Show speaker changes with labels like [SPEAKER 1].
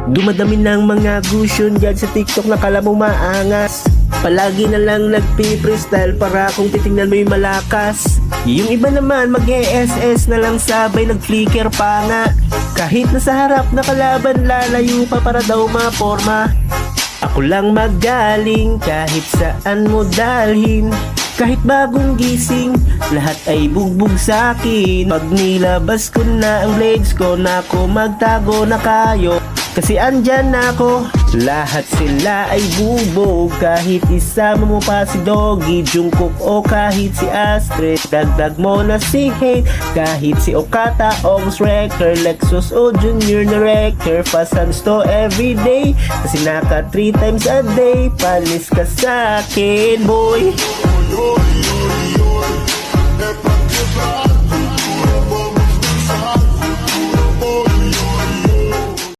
[SPEAKER 1] Dumadami ng mga gusyon dyan sa TikTok na kala mo maangas. Palagi na lang nagpi-freestyle para kung titingnan mo yung malakas. Yung iba naman mag-ESS na lang sabay nag-flicker pa nga. Kahit nasa harap na kalaban lalayo pa para daw maporma. Ako lang magaling kahit saan mo dalhin. Kahit bagong gising, lahat ay bugbog sa'kin. Pag nilabas ko na ang blades ko, na ako magtago na kayo. Kasi andyan ako, lahat sila ay bubog. Kahit isama mo pa si Doggy, Jungkook o kahit si Astrid. Dagdag mo na si Hate, kahit si Okata, Ogs Wrecker, Lexus o Junior na Wrecker. Fast hands to everyday, kasi naka 3 times a day. Panis ka sa'kin, boy.